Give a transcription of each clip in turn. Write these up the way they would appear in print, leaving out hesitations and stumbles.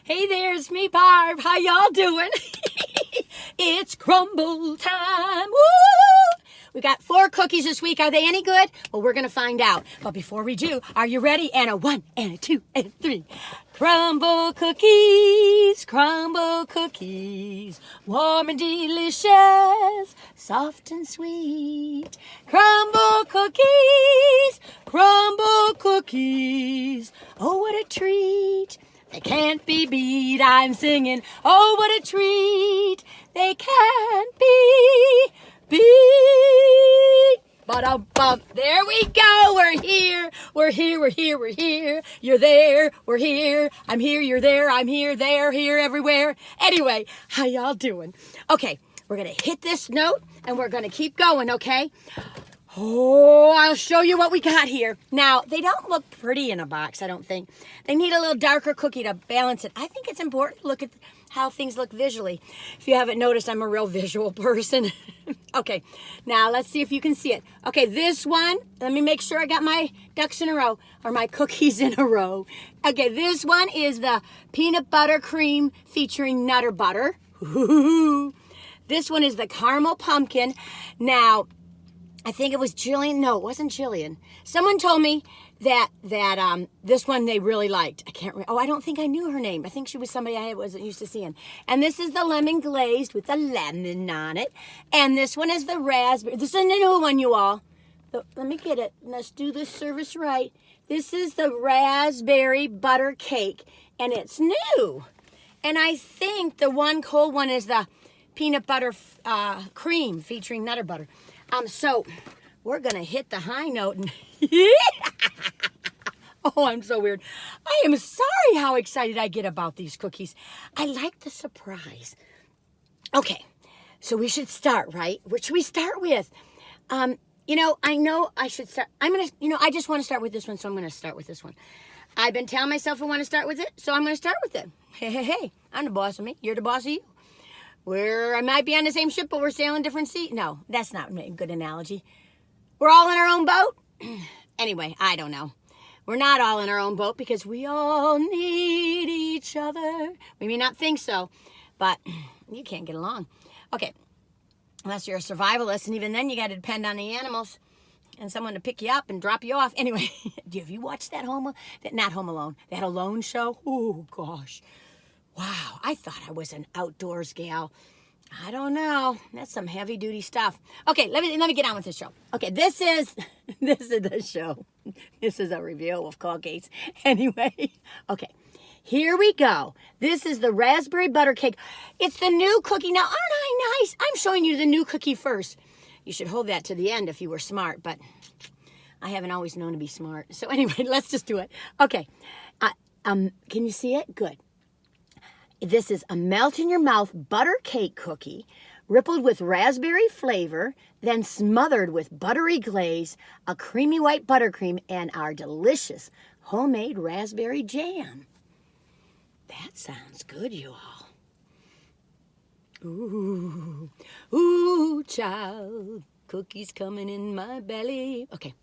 Hey there, it's me, Barb. How y'all doing? It's crumble time. Woo! We got 4 cookies this week. Are they any good? Well, we're going to find out. But before we do, are you ready? And a 1, and a 2, and a 3. Crumble cookies, crumble cookies. Warm and delicious, soft and sweet. Crumble cookies, crumble cookies. Oh, what a treat. They can't be beat. I'm singing, oh, what a treat. They can't be beat. Ba-dum-bum. There we go. We're here. We're here. We're here. We're here. You're there. We're here. I'm here. You're there. I'm here. There. Here. Everywhere. Anyway, how y'all doing? Okay, we're going to hit this note and we're going to keep going, okay? Oh, I'll show you what we got here. Now, they don't look pretty in a box, I don't think. They need a little darker cookie to balance it. I think it's important to look at how things look visually. If you haven't noticed, I'm a real visual person. Okay, now let's see if you can see it. Okay, this one, let me make sure I got my ducks in a row, or my cookies in a row. Okay, this one is the Peanut Butter Creme featuring Nutter Butter. This one is the Carmel Pumpkin. Now, I think it was Jillian. No, it wasn't Jillian. Someone told me that this one they really liked. I can't remember. Oh, I don't think I knew her name. I think she was somebody I wasn't used to seeing. And this is the lemon glazed with the lemon on it. And this one is the raspberry. This is a new one, you all. Let me get it. Let's do this service right. This is the raspberry butter cake. And it's new. And I think the one cold one is the peanut butter cream featuring Nutter Butter. So we're going to hit the high note. And oh, I'm so weird. I am sorry how excited I get about these cookies. I like the surprise. Okay, so we should start, right? What should we start with? You know I should start. I just want to start with this one, so I'm going to start with this one. I've been telling myself I want to start with it, so I'm going to start with it. Hey, I'm the boss of me. You're the boss of you. I might be on the same ship, but we're sailing different seas. No, that's not a good analogy. We're all in our own boat. Anyway, I don't know. We're not all in our own boat because we all need each other. We may not think so, but you can't get along. Okay, unless you're a survivalist, and even then you got to depend on the animals and someone to pick you up and drop you off. Anyway, have you watched that not Home Alone, that Alone show? Oh, gosh. Wow, I thought I was an outdoors gal. I don't know. That's some heavy-duty stuff. Okay, let me get on with this show. Okay, this is the show. This is a review of cookies. Anyway, okay, here we go. This is the raspberry butter cake. It's the new cookie. Now, aren't I nice? I'm showing you the new cookie first. You should hold that to the end if you were smart, but I haven't always known to be smart. So anyway, let's just do it. Okay, can you see it? Good. This is a melt-in-your-mouth butter cake cookie, rippled with raspberry flavor, then smothered with buttery glaze, a creamy white buttercream, and our delicious homemade raspberry jam. That sounds good, you all. Ooh, ooh, child, cookies coming in my belly. Okay.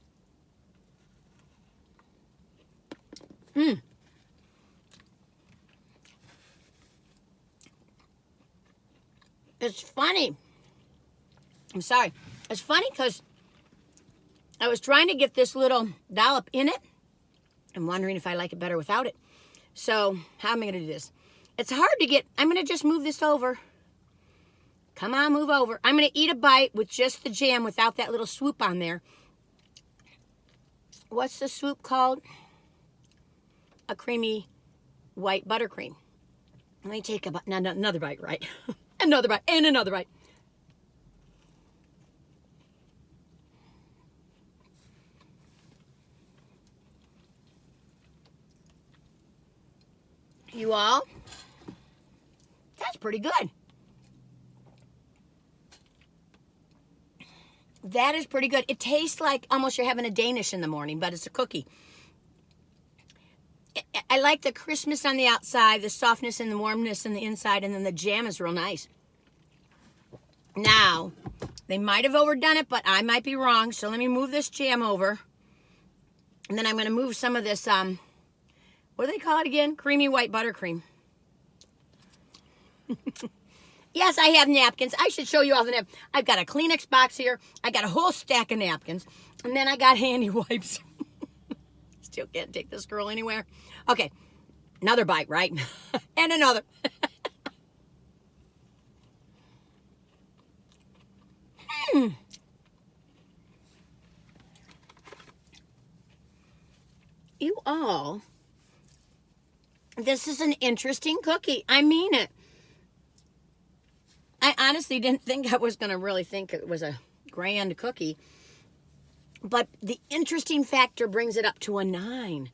It's funny. I'm sorry. It's funny because I was trying to get this little dollop in it. I'm wondering if I like it better without it. So how am I going to do this? It's hard to get. I'm going to just move this over. Come on, move over. I'm going to eat a bite with just the jam without that little swoop on there. What's the swoop called? A creamy white buttercream. Let me take another bite, right? Another bite, and another bite. You all, that's pretty good. That is pretty good. It tastes like almost you're having a Danish in the morning, but it's a cookie. I like the crispness on the outside, the softness and the warmness on the inside, and then the jam is real nice. Now, they might have overdone it, but I might be wrong. So let me move this jam over. And then I'm going to move some of this, what do they call it again? Creamy white buttercream. Yes, I have napkins. I should show you all the napkins. I've got a Kleenex box here. I got a whole stack of napkins. And then I got handy wipes. Still can't take this girl anywhere. Okay, another bite, right? And another. You all, this is an interesting cookie. I mean it. I honestly didn't think I was going to really think it was a grand cookie. But the interesting factor brings it up to a 9.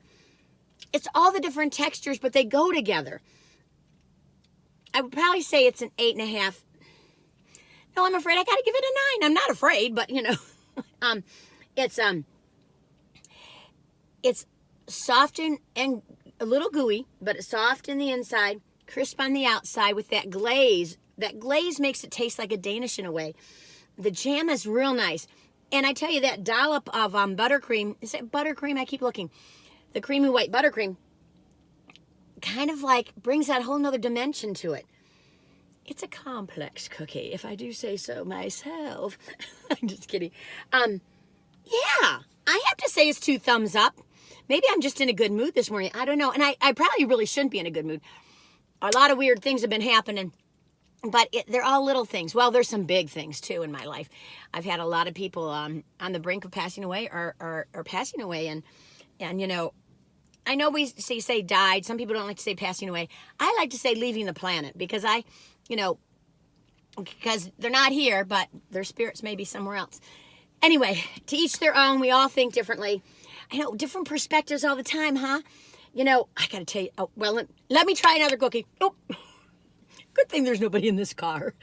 It's all the different textures, but they go together. I would probably say it's an 8.5. No, I'm afraid I got to give it a 9. I'm not afraid, but you know, it's soft and a little gooey, but it's soft in the inside, crisp on the outside with that glaze. That glaze makes it taste like a Danish in a way. The jam is real nice. And I tell you, that dollop of buttercream, is it buttercream? I keep looking. The creamy white buttercream kind of like brings that whole nother dimension to it. It's a complex cookie, if I do say so myself. I'm just kidding. Yeah, I have to say it's 2 thumbs up. Maybe I'm just in a good mood this morning. I don't know. And I probably really shouldn't be in a good mood. A lot of weird things have been happening. But they're all little things. Well, there's some big things, too, in my life. I've had a lot of people on the brink of passing away or passing away. And, you know, I know we say died. Some people don't like to say passing away. I like to say leaving the planet because because they're not here, but their spirits may be somewhere else. Anyway, to each their own. We all think differently. I know, different perspectives all the time, huh? You know, I got to tell you. Oh, well, let me try another cookie. Oh. Good thing there's nobody in this car.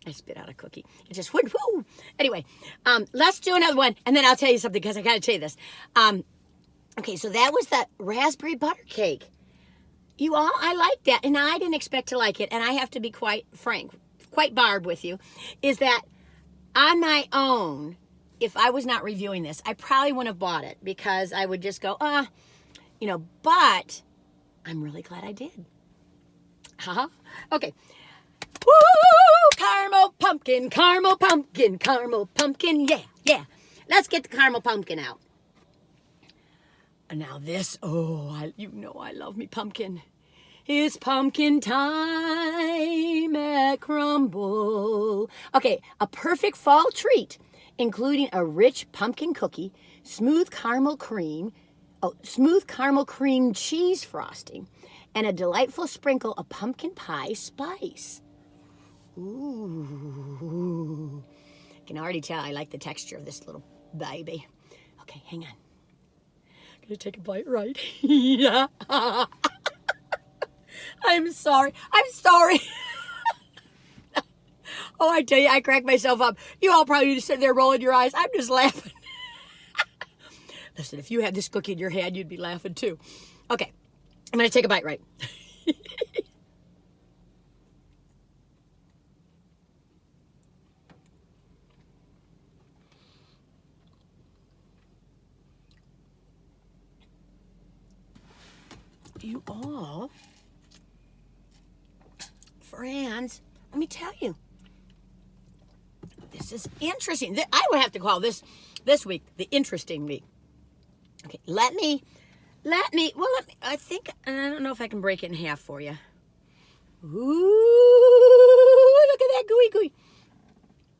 I spit out a cookie. It just went, whoo. Anyway, let's do another one, and then I'll tell you something, because I got to tell you this. Okay, so that was the raspberry butter cake. You all, I like that, and I didn't expect to like it, and I have to be quite frank, quite barb with you, is that on my own, if I was not reviewing this, I probably wouldn't have bought it, because I would just go, but I'm really glad I did. Okay. Woo! Caramel pumpkin, caramel pumpkin, caramel pumpkin. Yeah, yeah. Let's get the caramel pumpkin out. And now this, I love me pumpkin. It's pumpkin time at Crumble. Okay, a perfect fall treat, including a rich pumpkin cookie, smooth caramel cream cheese frosting, and a delightful sprinkle of pumpkin pie spice. Ooh. I can already tell I like the texture of this little baby. Okay, hang on. Gonna take a bite, right? Yeah. I'm sorry. Oh, I tell you, I crack myself up. You all probably just sit there rolling your eyes. I'm just laughing. Listen, if you had this cookie in your hand, you'd be laughing too. Okay. I'm going to take a bite, right? You all, friends, let me tell you, this is interesting. I would have to call this week the interesting week. Okay, I don't know if I can break it in half for you. Ooh, look at that gooey.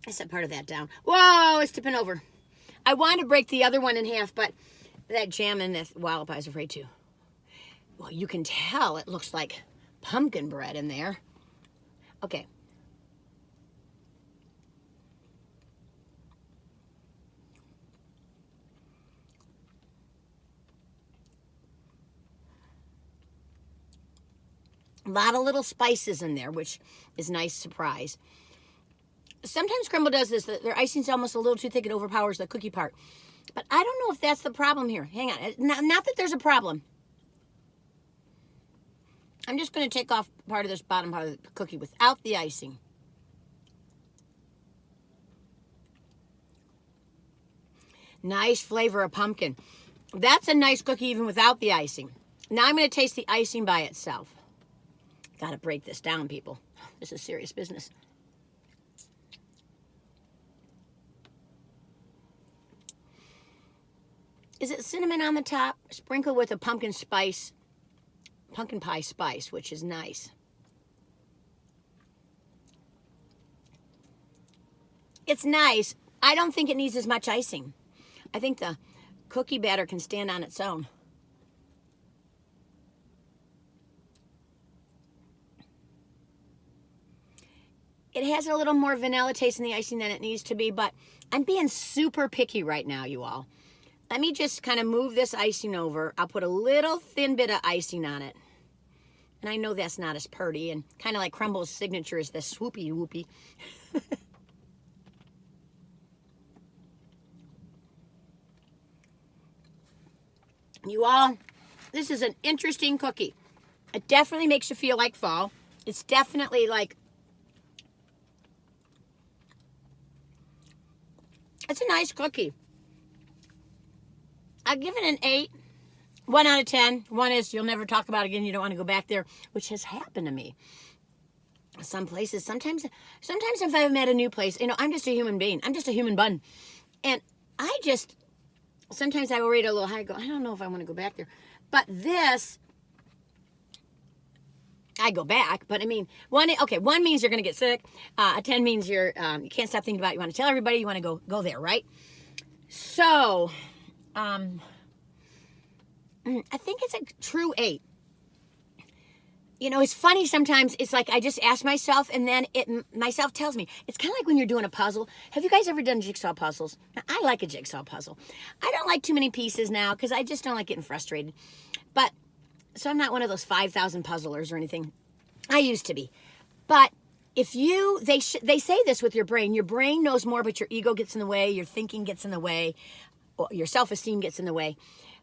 I set part of that down. Whoa, it's tipping over. I wanted to break the other one in half, but that jam and that wallop I was afraid to. Well, you can tell it looks like pumpkin bread in there. Okay. A lot of little spices in there, which is a nice surprise. Sometimes Crumble does this. Their icing's almost a little too thick. It overpowers the cookie part. But I don't know if that's the problem here. Hang on. Not that there's a problem. I'm just going to take off part of this bottom part of the cookie without the icing. Nice flavor of pumpkin. That's a nice cookie even without the icing. Now I'm going to taste the icing by itself. Got to break this down, people. This is serious business. Is it cinnamon on the top? Sprinkled with a pumpkin pie spice, which is nice. It's nice. I don't think it needs as much icing. I think the cookie batter can stand on its own. It has a little more vanilla taste in the icing than it needs to be, but I'm being super picky right now, you all. Let me just kind of move this icing over. I'll put a little thin bit of icing on it. And I know that's not as pretty, and kind of like Crumble's signature is the swoopy whoopy. You all, this is an interesting cookie. It definitely makes you feel like fall. It's definitely like, it's a nice cookie. I'll give it an 8. 1 out of 10. 1 is you'll never talk about it again. You don't want to go back there, which has happened to me. Some places, sometimes if I'm at a new place, you know, I'm just a human being. I'm just a human bun. And sometimes I will rate a little high. I go, I don't know if I want to go back there. But this, I go back. But I mean, 1 means you're going to get sick. A 10 means you can't stop thinking about it. You want to tell everybody. You want to go there, right? So, I think it's a true 8. You know, it's funny sometimes. It's like I just ask myself, and then myself tells me. It's kind of like when you're doing a puzzle. Have you guys ever done jigsaw puzzles? Now, I like a jigsaw puzzle. I don't like too many pieces now because I just don't like getting frustrated. But so I'm not one of those 5,000 puzzlers or anything. I used to be. But if they say this with your brain. Your brain knows more, but your ego gets in the way. Your thinking gets in the way. Or your self-esteem gets in the way.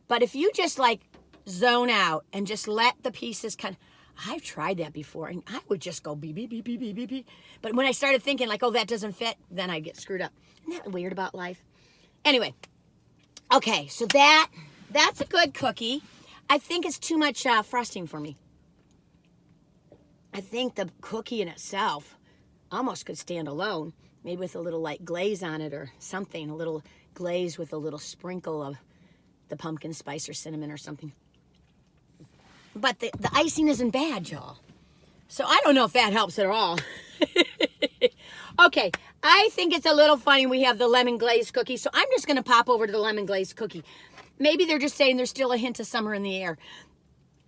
But if you just like zone out and just let the pieces kind of, I've tried that before, and I would just go beep, beep, beep, beep, beep, beep, beep. But when I started thinking like, oh, that doesn't fit, then I get screwed up. Isn't that weird about life? Anyway, okay, so that's a good cookie. I think it's too much frosting for me. I think the cookie in itself almost could stand alone, maybe with a little like glaze on it or something, a little glaze with a little sprinkle of the pumpkin spice or cinnamon or something. But the icing isn't bad, y'all. So I don't know if that helps at all. Okay, I think it's a little funny we have the lemon glazed cookie. So I'm just going to pop over to the lemon glazed cookie. Maybe they're just saying there's still a hint of summer in the air.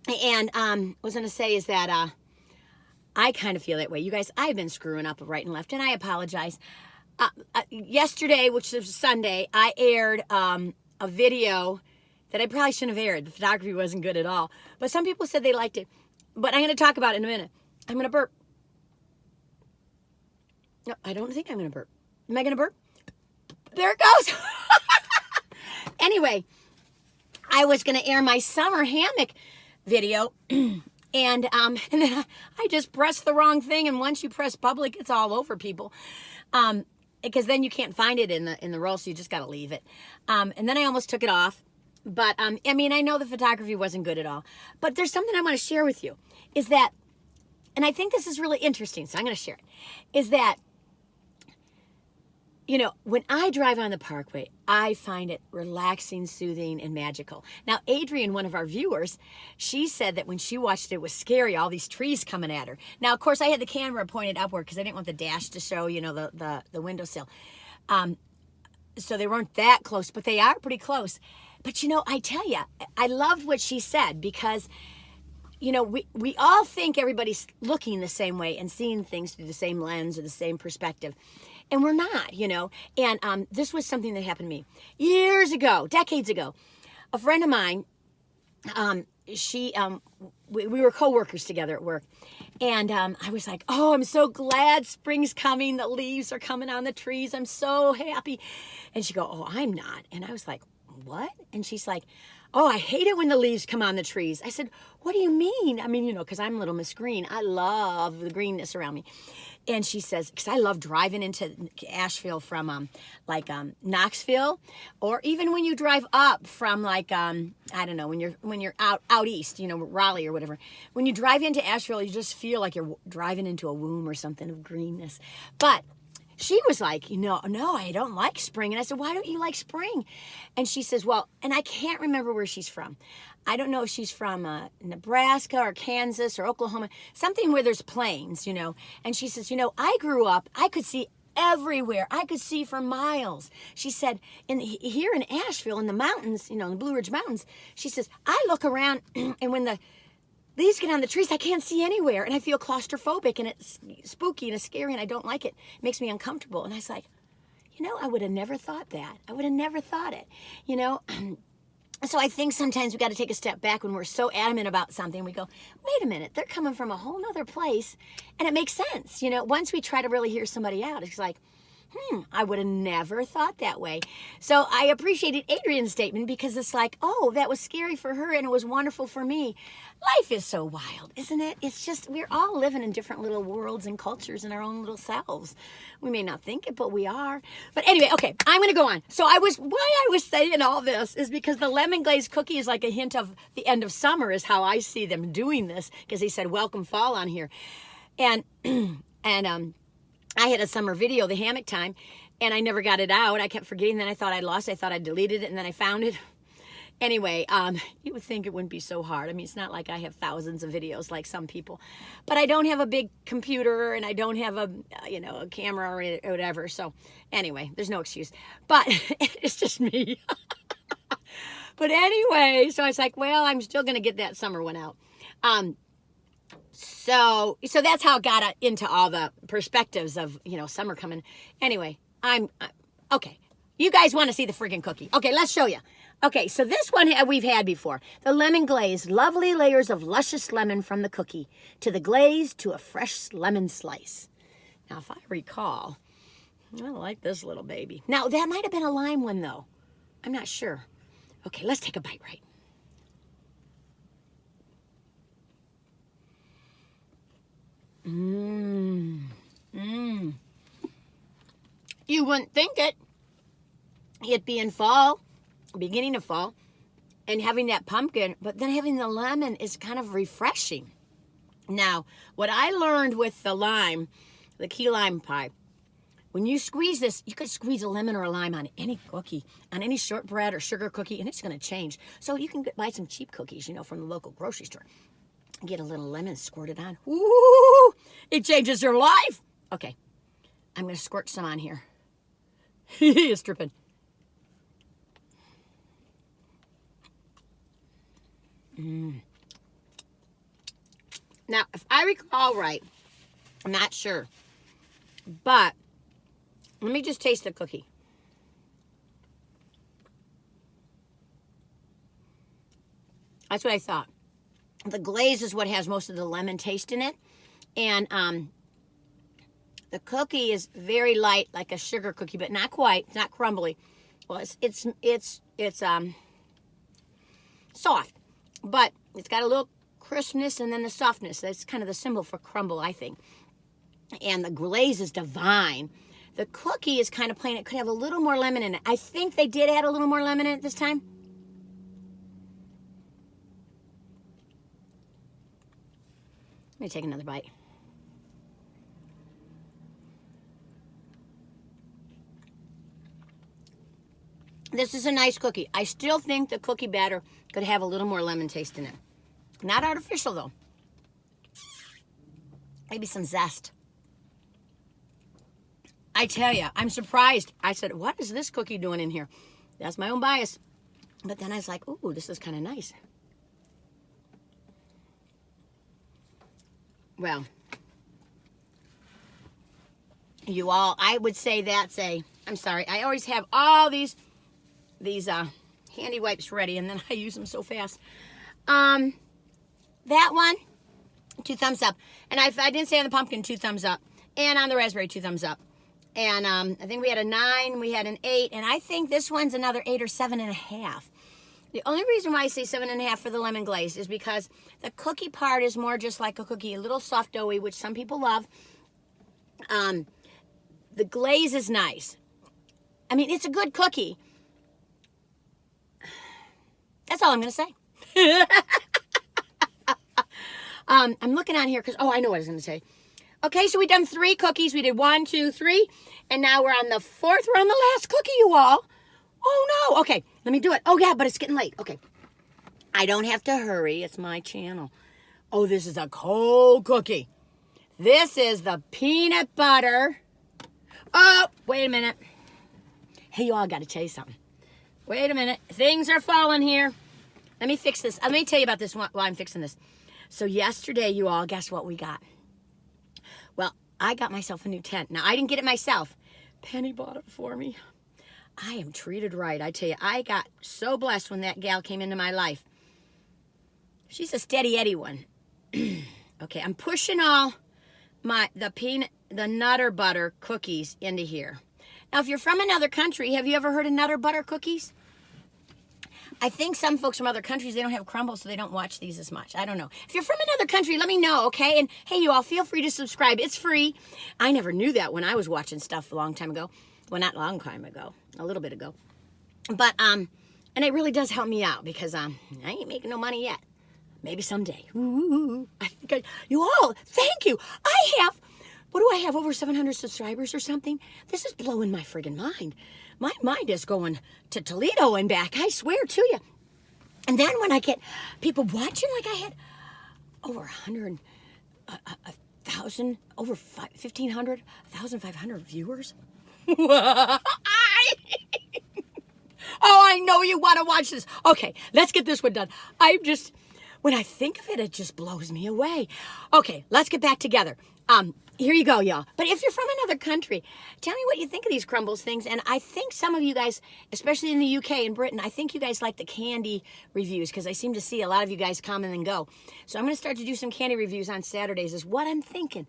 And what I was going to say is that I kind of feel that way. You guys, I've been screwing up right and left, and I apologize. Yesterday, which was Sunday, I aired a video that I probably shouldn't have aired. The photography wasn't good at all. But some people said they liked it. But I'm going to talk about it in a minute. I'm going to burp. No, I don't think I'm going to burp. Am I going to burp? There it goes. Anyway, I was going to air my summer hammock video. And then I just pressed the wrong thing. And once you press public, it's all over, people. Because then you can't find it in the roll, so you just got to leave it. And then I almost took it off. But, I mean, I know the photography wasn't good at all. But there's something I want to share with you. Is that, and I think this is really interesting, so I'm going to share it. Is that, you know, when I drive on the Parkway, I find it relaxing, soothing, and magical. Now, Adrienne, one of our viewers, she said that when she watched it, it was scary, all these trees coming at her. Now, of course, I had the camera pointed upward because I didn't want the dash to show, you know, the windowsill. So they weren't that close, but they are pretty close. But, you know, I tell you, I loved what she said because, you know, we all think everybody's looking the same way and seeing things through the same lens or the same perspective. And we're not, you know. And this was something that happened to me years ago, decades ago. A friend of mine, we were co-workers together at work. And I was like, oh, I'm so glad spring's coming. The leaves are coming on the trees. I'm so happy. And she go, oh, I'm not. And I was like, what? And she's like, oh, I hate it when the leaves come on the trees. I said, what do you mean? I mean, you know, because I'm Little Miss Green. I love the greenness around me. And she says, because I love driving into Asheville from Knoxville, or even when you drive up from I don't know, when you're out east, you know, Raleigh or whatever. When you drive into Asheville, you just feel like you're driving into a womb or something of greenness. But she was like, no, I don't like spring. And I said, why don't you like spring? And she says, well, and I can't remember where she's from. I don't know if she's from Nebraska or Kansas or Oklahoma, something where there's plains, you know. And she says, you know, I grew up, I could see everywhere. I could see for miles. She said, here in Asheville, in the mountains, you know, in the Blue Ridge Mountains, she says, I look around and when the leaves get on the trees, I can't see anywhere. And I feel claustrophobic and it's spooky and it's scary and I don't like it. It makes me uncomfortable. And I was like, you know, I would have never thought that. I would have never thought it, you know. So I think sometimes we got to take a step back when we're so adamant about something. We go, wait a minute, they're coming from a whole nother place. And it makes sense. You know, once we try to really hear somebody out, it's like, I would have never thought that way. So I appreciated Adrian's statement because it's like, oh, that was scary for her and it was wonderful for me. Life is so wild, isn't it? It's just, we're all living in different little worlds and cultures in our own little selves. We may not think it, but we are. But anyway, okay, I'm going to go on. So why I was saying all this is because the lemon glaze cookie is like a hint of the end of summer is how I see them doing this, because they said welcome fall on here. And I had a summer video, the hammock time, and I never got it out. I kept forgetting. Then I thought I'd lost it. I thought I deleted it, and then I found it. Anyway, you would think it wouldn't be so hard. I mean, it's not like I have thousands of videos like some people. But I don't have a big computer, and I don't have a camera or whatever. So anyway, there's no excuse. But it's just me. But anyway, so I was like, well, I'm still going to get that summer one out. So that's how it got into all the perspectives of, you know, summer coming. Anyway, okay. You guys want to see the friggin' cookie. Okay, let's show you. Okay, so this one we've had before. The lemon glaze, lovely layers of luscious lemon from the cookie, to the glaze, to a fresh lemon slice. Now, if I recall, I like this little baby. Now, that might have been a lime one, though. I'm not sure. Okay, let's take a bite, right? You wouldn't think it. It being fall, beginning of fall, and having that pumpkin, but then having the lemon is kind of refreshing. Now, what I learned with the lime, the key lime pie, when you squeeze this, you could squeeze a lemon or a lime on any cookie, on any shortbread or sugar cookie, and it's going to change. So you can buy some cheap cookies, you know, from the local grocery store. Get a little lemon squirted on. Ooh, it changes your life. Okay, I'm going to squirt some on here. It's dripping. Now, if I recall right, I'm not sure, but let me just taste the cookie. That's what I thought. The glaze is what has most of the lemon taste in it, and the cookie is very light, like a sugar cookie, but not quite. It's not crumbly. Well, it's soft, but it's got a little crispness and then the softness. That's kind of the symbol for crumble, I think. And the glaze is divine. The cookie is kind of plain. It could have a little more lemon in it. I think they did add a little more lemon in it this time. Let me take another bite. This is a nice cookie. I still think the cookie batter could have a little more lemon taste in it. Not artificial, though. Maybe some zest. I tell you, I'm surprised. I said, what is this cookie doing in here? That's my own bias. But then I was like, ooh, this is kind of nice. Well, you all, I would say that's I'm sorry, I always have all these handy wipes ready, and then I use them so fast. That one, 2 thumbs up. And if I didn't say on the pumpkin, 2 thumbs up. And on the raspberry, 2 thumbs up. And I think we had a 9, we had an 8, and I think this one's another 8 or 7.5. The only reason why I say 7.5 for the lemon glaze is because the cookie part is more just like a cookie, a little soft doughy, which some people love. The glaze is nice. I mean, it's a good cookie. That's all I'm going to say. I'm looking on here because, oh, I know what I was going to say. Okay, so we've done 3 cookies. We did 1, 2, 3, and now we're on the 4th. We're on the last cookie, you all. Oh, no. Okay, let me do it. Oh, yeah, but it's getting late. Okay. I don't have to hurry. It's my channel. Oh, this is a cold cookie. This is the peanut butter. Oh, wait a minute. Hey, you all, got to tell you something. Wait a minute. Things are falling here. Let me fix this. Let me tell you about this while I'm fixing this. So yesterday, you all, guess what we got? Well, I got myself a new tent. Now, I didn't get it myself. Penny bought it for me. I am treated right. I tell you, I got so blessed when that gal came into my life. She's a steady Eddie one. Okay, I'm pushing all the Nutter Butter cookies into here. Now, if you're from another country, have you ever heard of Nutter Butter cookies? I think some folks from other countries, they don't have crumble, so they don't watch these as much. I don't know. If you're from another country, let me know, okay? And hey, you all, feel free to subscribe. It's free. I never knew that when I was watching stuff a long time ago. Well, not a long time ago. A little bit ago. But, and it really does help me out because I ain't making no money yet. Maybe someday. Ooh, you all, thank you. What do I have, over 700 subscribers or something? This is blowing my friggin' mind. My mind is going to Toledo and back, I swear to you. And then when I get people watching, like I had over 100, 1,000, over 1,500, 1,500 viewers. Oh, I know you want to watch this. Okay, let's get this one done. When I think of it, it just blows me away. Okay, let's get back together. Here you go, y'all. But if you're from another country, tell me what you think of these crumbles things. And I think some of you guys, especially in the UK and Britain, I think you guys like the candy reviews because I seem to see a lot of you guys come and then go. So I'm going to start to do some candy reviews on Saturdays is what I'm thinking.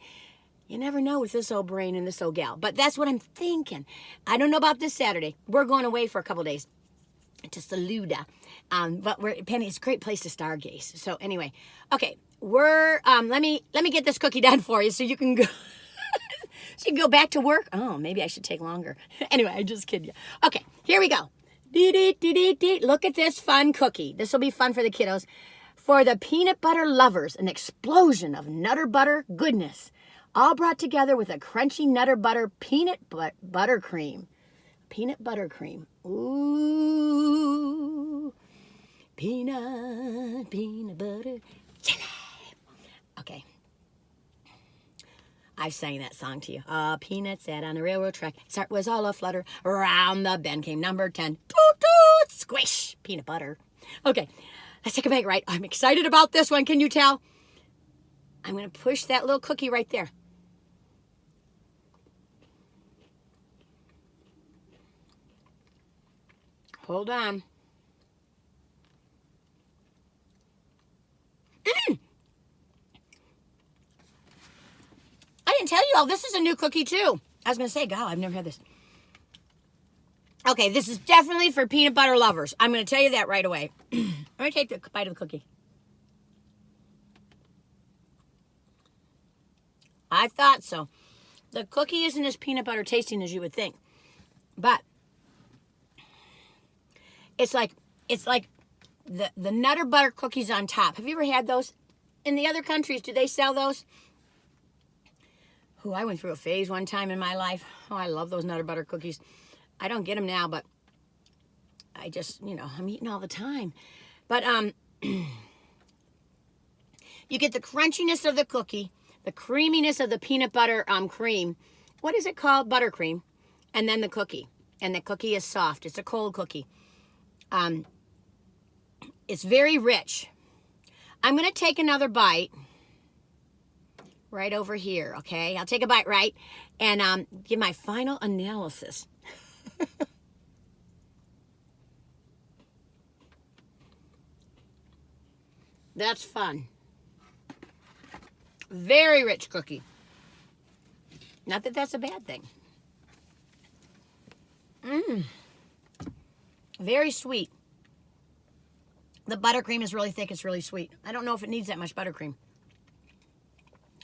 You never know with this old brain and this old gal. But that's what I'm thinking. I don't know about this Saturday. We're going away for a couple days to Saluda. But Penny, it's a great place to stargaze. So anyway, okay. Let me get this cookie done for you so you can go so you can go back to work. Oh, maybe I should take longer. Anyway, I just kid you. Okay, here we go. Look at this fun cookie. This will be fun for the kiddos. For the peanut butter lovers, an explosion of Nutter Butter goodness, all brought together with a crunchy Nutter Butter Peanut Butter Creme. Peanut Butter Creme. Ooh. Peanut butter jelly. Okay. I've sang that song to you. Peanut sat on the railroad track. Start was all aflutter. Around the bend came number 10. Toot, toot, squish. Peanut butter. Okay. Let's take a bite, right? I'm excited about this one. Can you tell? I'm going to push that little cookie right there. Hold on. I didn't tell you all, this is a new cookie too. I was going to say, God, I've never had this. Okay, this is definitely for peanut butter lovers. I'm going to tell you that right away. I'm going to take the bite of the cookie. I thought so. The cookie isn't as peanut butter tasting as you would think. But it's like the Nutter Butter cookies on top. Have you ever had those? In the other countries, do they sell those? Oh, I went through a phase one time in my life. Oh, I love those Nutter Butter cookies. I don't get them now, but I just, I'm eating all the time. But you get the crunchiness of the cookie, the creaminess of the peanut butter cream. What is it called? Buttercream. And then the cookie. And the cookie is soft. It's a cold cookie. It's very rich. I'm going to take another bite. Right over here, okay? I'll take a bite, right? And give my final analysis. That's fun. Very rich cookie. Not that that's a bad thing. Very sweet. The buttercream is really thick. It's really sweet. I don't know if it needs that much buttercream.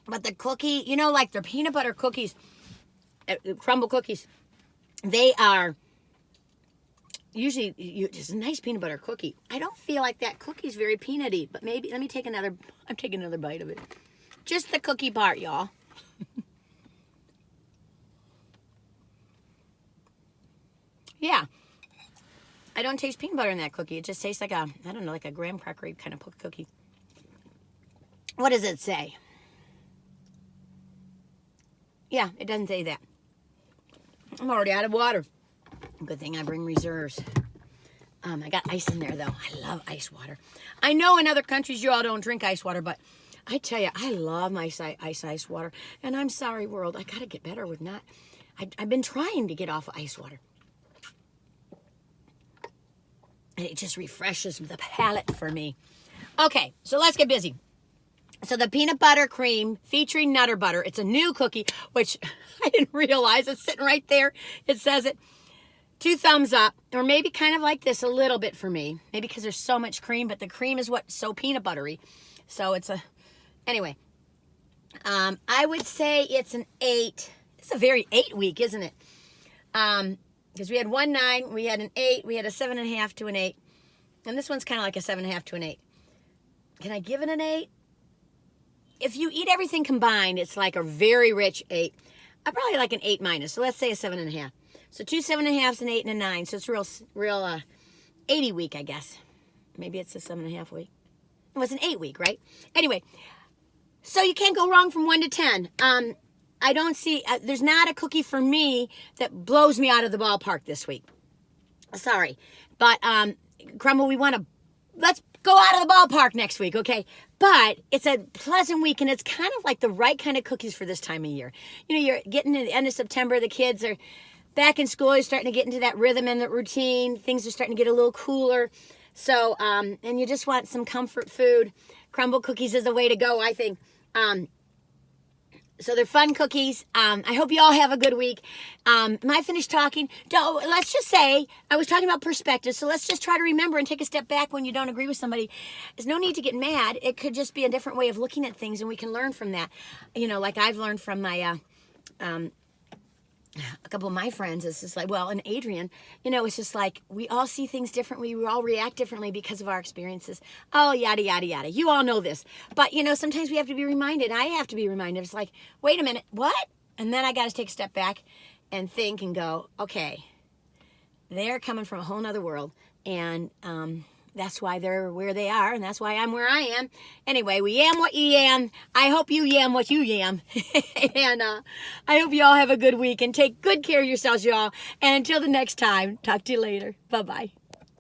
But the cookie, you know, like their peanut butter cookies, crumble cookies, they are usually it's a nice peanut butter cookie. I don't feel like that cookie's very peanutty, but maybe, let me take another, I'm taking another bite of it. Just the cookie part, y'all. Yeah. I don't taste peanut butter in that cookie. It just tastes like a, I don't know, like a graham cracker kind of cookie. What does it say? Yeah, it doesn't say that. I'm already out of water. Good thing I bring reserves. I got ice in there, though. I love ice water. I know in other countries you all don't drink ice water, but I tell you, I love my ice water. And I'm sorry, world. I got to get better with not. I've been trying to get off of ice water. And it just refreshes the palate for me. Okay, so let's get busy. So the peanut butter cream featuring Nutter Butter. It's a new cookie, which I didn't realize. It's sitting right there. It says it. 2 thumbs up, or maybe kind of like this a little bit for me. Maybe because there's so much cream, but the cream is what's so peanut buttery. So it's a, anyway. I would say it's an 8. It's a very 8 week, isn't it? Because we had 1 9, we had an 8, we had a 7.5 to an 8. And this one's kind of like a 7.5 to an 8. Can I give it an 8? If you eat everything combined, it's like a very rich 8. I probably like an 8 minus, so let's say a 7.5. So 2 7.5s, an 8, and a 9. So it's real 80 week, I guess. Maybe it's a 7.5 week. It was an 8 week, right? Anyway, so you can't go wrong from 1 to 10. I don't see, there's not a cookie for me that blows me out of the ballpark this week. Sorry. But, Crumble, let's go out of the ballpark next week, okay? But it's a pleasant week, and it's kind of like the right kind of cookies for this time of year. You know, you're getting to the end of September. The kids are back in school. You're starting to get into that rhythm and the routine. Things are starting to get a little cooler. So, and you just want some comfort food. Crumble cookies is the way to go, I think. So they're fun cookies. I hope you all have a good week. Am I finished talking? Let's just say, I was talking about perspective, so let's just try to remember and take a step back when you don't agree with somebody. There's no need to get mad. It could just be a different way of looking at things, and we can learn from that. You know, like I've learned from my, a couple of my friends, it's just like, well, and Adrian, you know, it's just like, we all see things differently. We all react differently because of our experiences. Oh, yada, yada, yada. You all know this. But, you know, sometimes we have to be reminded. I have to be reminded. It's like, wait a minute, what? And then I got to take a step back and think and go, okay, they're coming from a whole nother world. And that's why they're where they are. And that's why I'm where I am. Anyway, we yam what you yam. I hope you yam what you yam. And I hope you all have a good week and take good care of yourselves, y'all. And until the next time, talk to you later. Bye-bye.